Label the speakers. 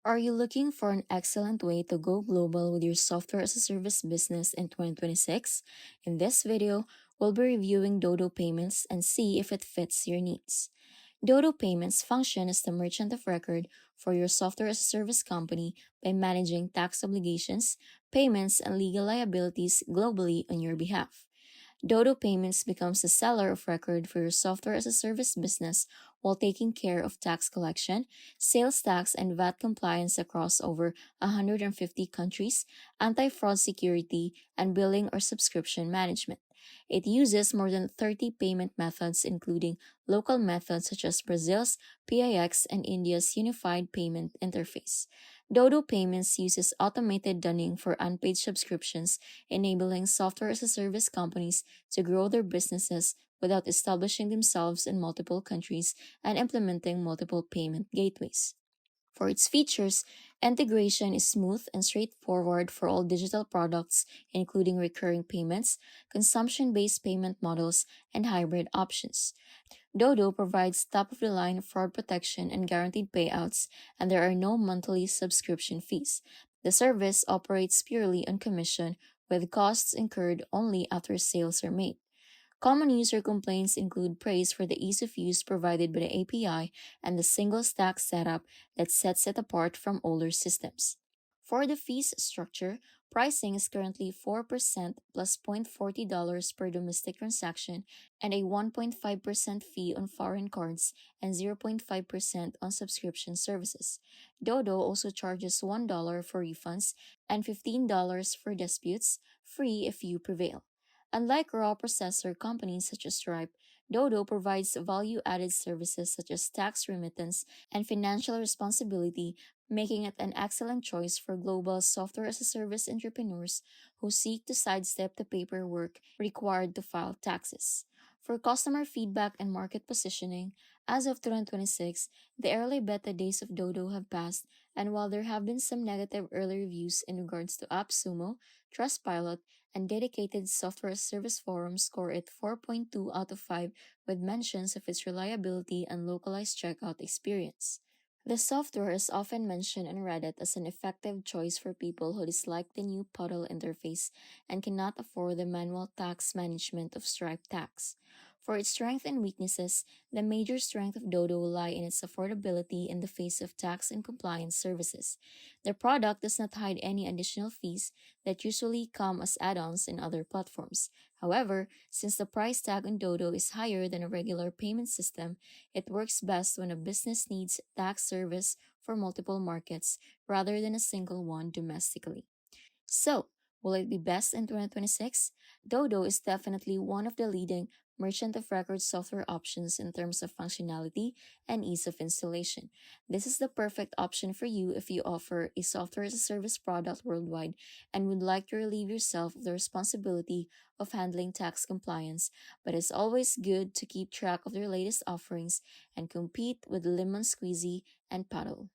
Speaker 1: Are you looking for an excellent way to go global with your software as a service business in 2026? In this video, we'll be reviewing Dodo Payments and see if it fits your needs. Dodo Payments function as the merchant of record for your software as a service company by managing tax obligations, payments, and legal liabilities globally on your behalf. Dodo Payments becomes the seller of record for your software as a service business while taking care of tax collection, sales tax and VAT compliance across over 150 countries, anti fraud security, and billing or subscription management. It uses more than 30 payment methods, including local methods such as Brazil's PIX and India's Unified Payment Interface. Dodo Payments uses automated dunning for unpaid subscriptions, enabling software as a service companies to grow their businesses without establishing themselves in multiple countries and implementing multiple payment gateways. For its features, integration is smooth and straightforward for all digital products, including recurring payments, consumption based payment models, and hybrid options. Dodo provides top of the line fraud protection and guaranteed payouts, and there are no monthly subscription fees. The service operates purely on commission, with costs incurred only after sales are made. Common user complaints include praise for the ease of use provided by the API and the single stack setup that sets it apart from older systems. For the fees structure, pricing is currently 4% plus $0.40 per domestic transaction and a 1.5% fee on foreign cards and 0.5% on subscription services. Dodo also charges $1 for refunds and $15 for disputes, free if you prevail. Unlike raw processor companies such as Stripe, Dodo provides value added services such as tax remittance and financial responsibility, making it an excellent choice for global software as a service entrepreneurs who seek to sidestep the paperwork required to file taxes. For customer feedback and market positioning, as of 2026, the early beta days of Dodo have passed, and while there have been some negative early reviews in regards to AppSumo, Trustpilot, and dedicated software service forums score it 4.2 out of 5 with mentions of its reliability and localized checkout experience. The software is often mentioned on Reddit as an effective choice for people who dislike the new puddle interface and cannot afford the manual tax management of Stripe Tax. For its strengths and weaknesses, the major strength of Dodo lie in its affordability in the face of tax and compliance services. The product does not hide any additional fees that usually come as add ons in other platforms. However, since the price tag on Dodo is higher than a regular payment system, it works best when a business needs tax service for multiple markets rather than a single one domestically. So, will it be best in 2026? Dodo is definitely one of the leading merchant of record software options in terms of functionality and ease of installation. This is the perfect option for you if you offer a software as a service product worldwide and would like to relieve yourself of the responsibility of handling tax compliance, but it's always good to keep track of their latest offerings and compete with Lemon Squeezy and Paddle.